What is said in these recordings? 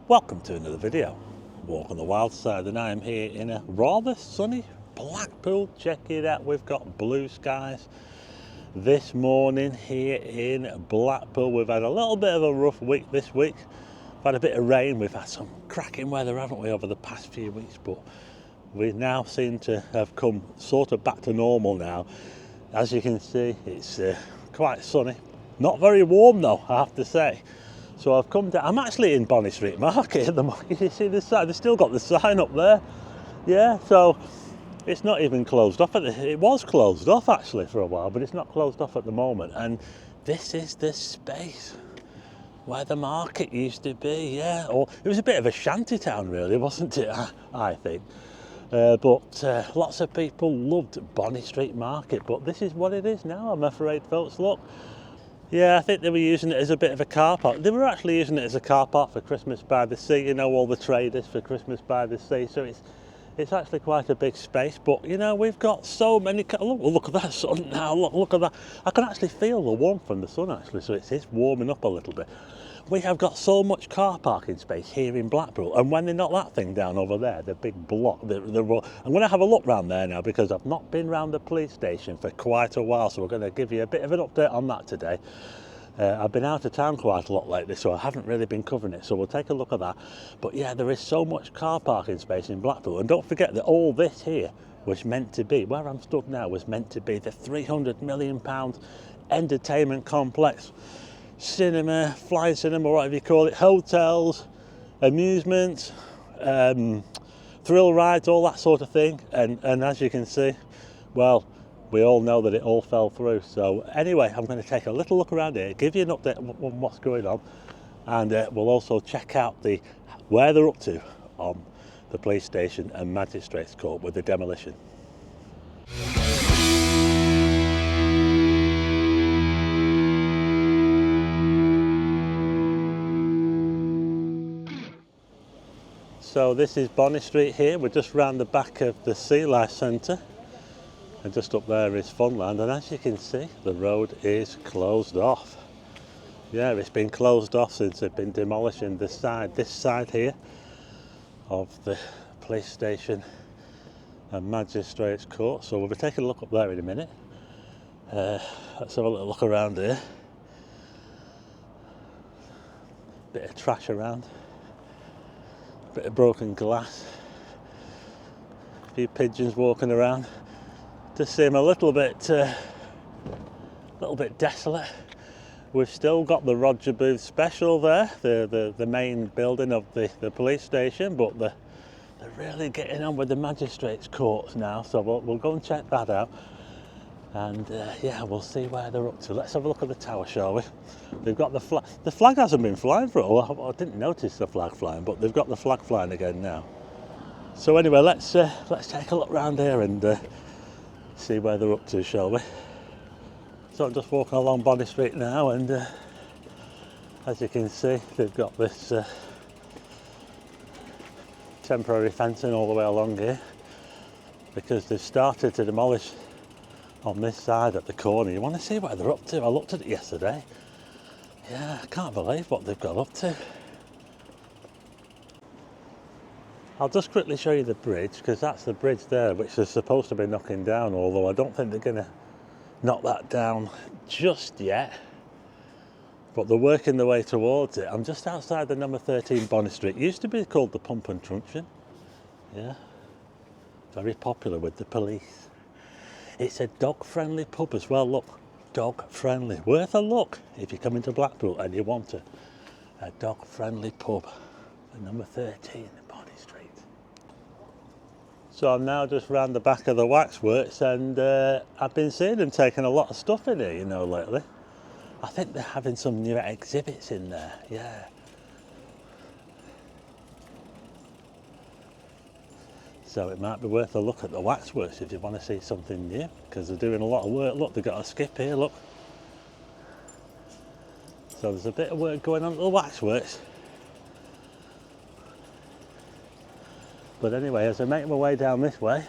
Welcome to another video. Walk on the wild side, and I am here in a rather sunny Blackpool. Check it out, we've got blue skies this morning here in Blackpool. We've had a little bit of a rough week this week. We've had a bit of rain, we've had some cracking weather, haven't we, over the past few weeks, but we now seem to have come sort of back to normal now. As you can see, it's quite sunny. Not very warm though, I have to say. So I've come down, I'm actually in Bonny Street Market at the moment. You see the sign, they've still got the sign up there. Yeah, so it's not even closed off. It was closed off actually for a while, but it's not closed off at the moment. And this is the space where the market used to be, yeah. Or it was a bit of a shanty town really, wasn't it, I think. But lots of people loved Bonny Street Market, but this is what it is now, I'm afraid, folks. Look. Yeah, I think they were using it as a bit of a car park. They were actually using it as a car park for Christmas by the Sea, you know, all the traders for Christmas by the Sea. So it's actually quite a big space, but you know, we've got so many look at that sun now, look at that. I can actually feel the warmth from the sun actually, so it's warming up a little bit. We have got so much car parking space here in Blackpool, and when they knock that thing down over there, the big block, I'm going to have a look round there now because I've not been round the police station for quite a while, so we're going to give you a bit of an update on that today. I've been out of town quite a lot lately, so I haven't really been covering it, so we'll take a look at that. But yeah, there is so much car parking space in Blackpool, and don't forget that all this here was meant to be, where I'm stood now, was meant to be the £300 million entertainment complex. Cinema, flying cinema, whatever you call it, hotels, amusements, thrill rides, all that sort of thing. And as you can see, well, we all know that it all fell through. So anyway, I'm going to take a little look around here, give you an update on what's going on, and we'll also check out where they're up to on the police station and Magistrates Court with the demolition. So this is Bonny Street here. We're just round the back of the Sea Life Centre, and just up there is Funland, and as you can see, the road is closed off. Yeah, it's been closed off since they've been demolishing this side here of the police station and Magistrates Court. So we'll be taking a look up there in a minute. Let's have a little look around here. Bit of trash around. Bit of broken glass, a few pigeons walking around. Just seem a little bit desolate. We've still got the Roger Booth Special there, the main building of the police station, but they're really getting on with the magistrates' courts now. So we'll go and check that out, and yeah, we'll see where they're up to. Let's have a look at the tower, shall we? They've got the flag. The flag hasn't been flying for a while. I didn't notice the flag flying, but they've got the flag flying again now. So anyway, let's take a look round here and see where they're up to, shall we? So I'm just walking along Bonny Street now, and as you can see, they've got this temporary fencing all the way along here because they've started to demolish on this side at the corner. You want to see where they're up to? I looked at it yesterday. Yeah, I can't believe what they've got up to. I'll just quickly show you the bridge, because that's the bridge there which they're supposed to be knocking down, although I don't think they're going to knock that down just yet, but they're working their way towards it. I'm just outside the number 13 Bonny Street. It used to be called the Pump and Truncheon. Yeah, very popular with the police. It's a dog-friendly pub as well, look. Dog-friendly. Worth a look if you come into Blackpool and you want a dog-friendly pub. The number 13 Bonny Street. So I'm now just round the back of the waxworks, and I've been seeing them taking a lot of stuff in here, you know, lately. I think they're having some new exhibits in there, yeah. So it might be worth a look at the waxworks if you want to see something new, because they're doing a lot of work. Look, they've got a skip here, look. So there's a bit of work going on at the waxworks. But anyway, as I make my way down this way,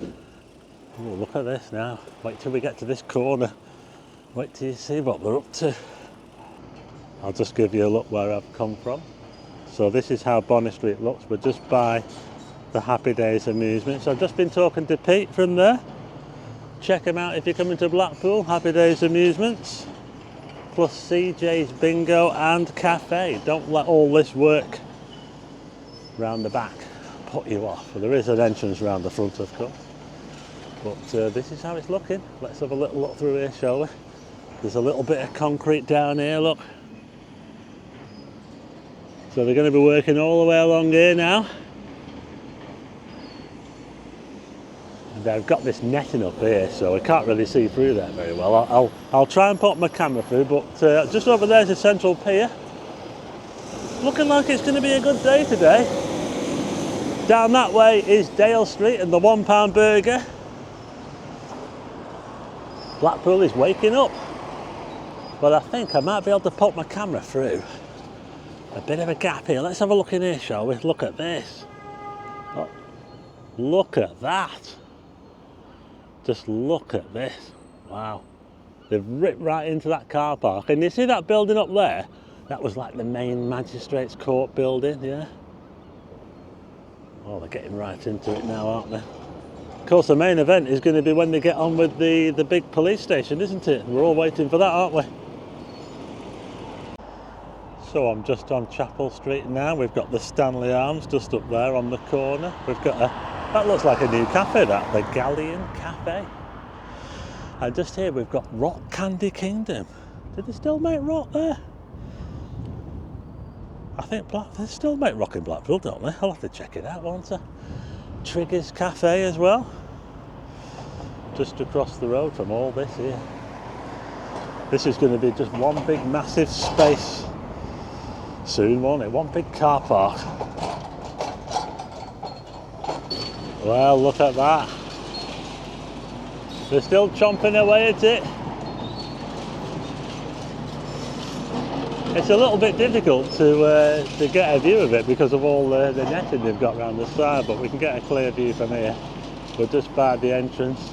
oh, look at this now. Wait till we get to this corner. Wait till you see what they're up to. I'll just give you a look where I've come from. So this is how Bonny Street looks. We're just by the Happy Days amusement. So I've just been talking to Pete from there. Check him out if you're coming to Blackpool, Happy Days Amusements, plus CJ's Bingo and Cafe. Don't let all this work round the back put you off. Well, there is an entrance round the front, of course. But this is how it's looking. Let's have a little look through here, shall we? There's a little bit of concrete down here, look. So they're going to be working all the way along here now. And I've got this netting up here, so I can't really see through there very well. I'll try and put my camera through, but just over there's a central pier. Looking like it's going to be a good day today. Down that way is Dale Street and the £1 burger. Blackpool is waking up. But I think I might be able to put my camera through a bit of a gap here. Let's have a look in here, shall we? Look at this. Oh, look at that. Just look at this. Wow. They've ripped right into that car park. And you see that building up there? That was like the main Magistrates Court building, yeah? Oh, they're getting right into it now, aren't they? Of course, the main event is going to be when they get on with the big police station, isn't it? We're all waiting for that, aren't we? So I'm just on Chapel Street now. We've got the Stanley Arms just up there on the corner. We've got that looks like a new cafe, that, the Galleon Cafe. And just here we've got Rock Candy Kingdom. Did they still make rock there? I think they still make rock in Blackpool, don't they? I'll have to check it out, won't I? Triggers Cafe as well. Just across the road from all this here. This is going to be just one big massive space soon, won't it? One big car park. Well, look at that. They're still chomping away at it. It's a little bit difficult to get a view of it because of all the netting they've got around the side, but we can get a clear view from here. We're just by the entrance.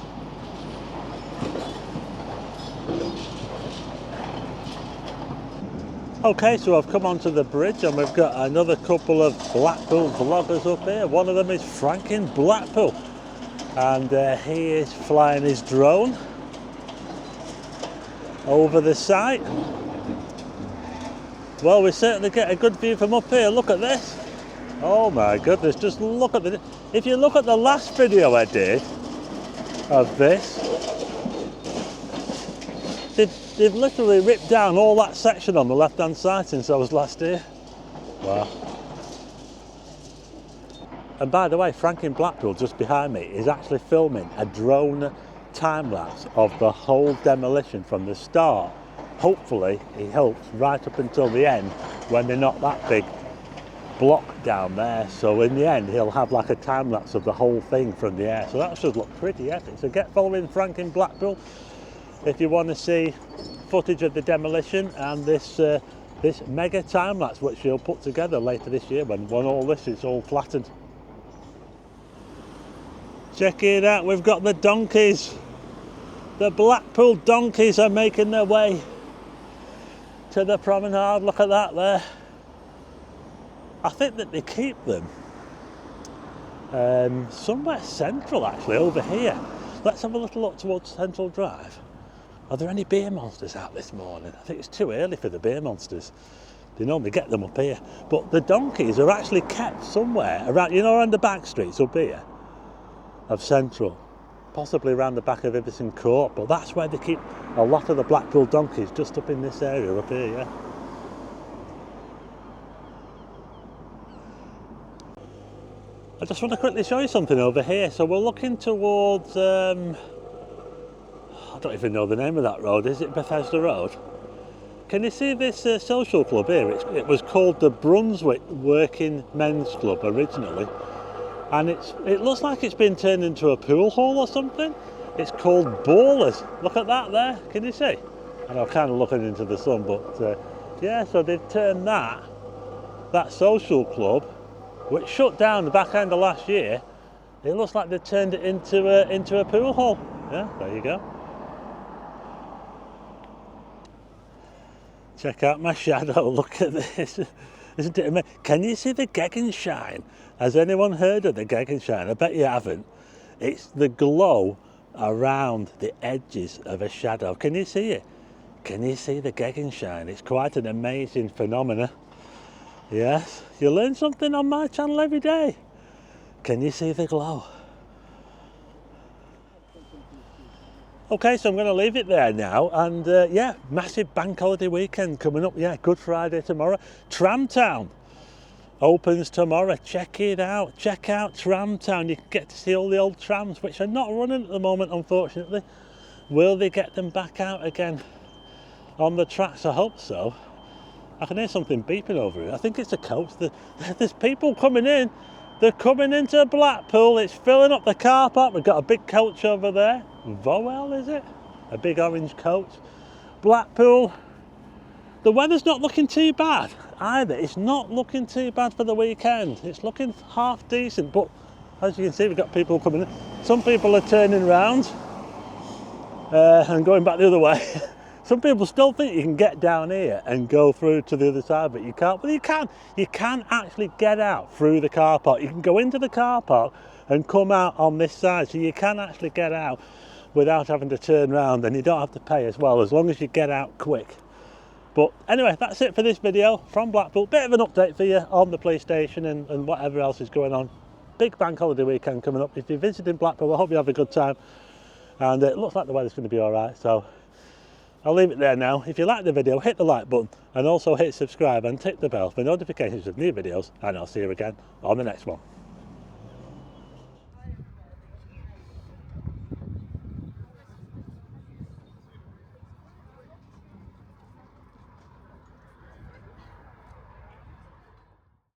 Okay, so I've come onto the bridge and we've got another couple of Blackpool vloggers up here. One of them is Frank in Blackpool, and he is flying his drone over the site. Well, we certainly get a good view from up here. Look at this. Oh my goodness, just look at the... If you look at the last video I did of this, they've literally ripped down all that section on the left-hand side since I was last here. Wow. And by the way, Frank in Blackpool, just behind me, is actually filming a drone time-lapse of the whole demolition from the start. Hopefully he helps right up until the end when they knock that big block down there. So in the end he'll have like a time lapse of the whole thing from the air. So that should look pretty epic. So get following Frank in Blackpool if you want to see footage of the demolition and this mega time lapse which he'll put together later this year when all this is all flattened. Check it out, we've got the donkeys. The Blackpool donkeys are making their way to the promenade. Look at that there. I think that they keep them somewhere central, actually, over here. Let's have a little look towards Central Drive. Are there any beer monsters out this morning? I think it's too early for the beer monsters. They normally get them up here. But the donkeys are actually kept somewhere around, you know, around the back streets up here of Central. Possibly around the back of Iverson Court, but that's where they keep a lot of the Blackpool donkeys, just up in this area up here, yeah. I just want to quickly show you something over here. So we're looking towards, I don't even know the name of that road. Is it Bethesda Road? Can you see this social club here? It was called the Brunswick Working Men's Club originally. And it looks like it's been turned into a pool hall or something. It's called Ballers. Look at that there. Can you see? And I'm kind of looking into the sun, but yeah. So they've turned that social club, which shut down the back end of last year. It looks like they've turned it into a pool hall. Yeah, there you go. Check out my shadow, look at this. Isn't it amazing? Can you see the Gegenschein? Has anyone heard of the Gegenschein? I bet you haven't. It's the glow around the edges of a shadow. Can you see it? Can you see the Gegenschein? It's quite an amazing phenomenon. Yes, you learn something on my channel every day. Can you see the glow? Okay, so I'm going to leave it there now, and yeah, massive bank holiday weekend coming up. Yeah, Good Friday tomorrow. Tramtown opens tomorrow. Check it out. Check out Tramtown. You can get to see all the old trams, which are not running at the moment, unfortunately. Will they get them back out again on the tracks? I hope so. I can hear something beeping over here. I think it's a coach. There's people coming in. They're coming into Blackpool. It's filling up the car park. We've got a big coach over there. Vowell, is it? A big orange coach. Blackpool. The weather's not looking too bad either. It's not looking too bad for the weekend. It's looking half decent, but as you can see, we've got people coming in. Some people are turning around and going back the other way. Some people still think you can get down here and go through to the other side, but you can't. Well, you can. You can actually get out through the car park. You can go into the car park and come out on this side, so you can actually get out without having to turn around, and you don't have to pay as well, as long as you get out quick. But anyway, that's it for this video from Blackpool. Bit of an update for you on the police station and whatever else is going on. Big bank holiday weekend coming up. If you're visiting Blackpool, I hope you have a good time, and it looks like the weather's going to be all right, so I'll leave it there now. If you like the video, hit the like button and also hit subscribe and tick the bell for notifications of new videos, and I'll see you again on the next one.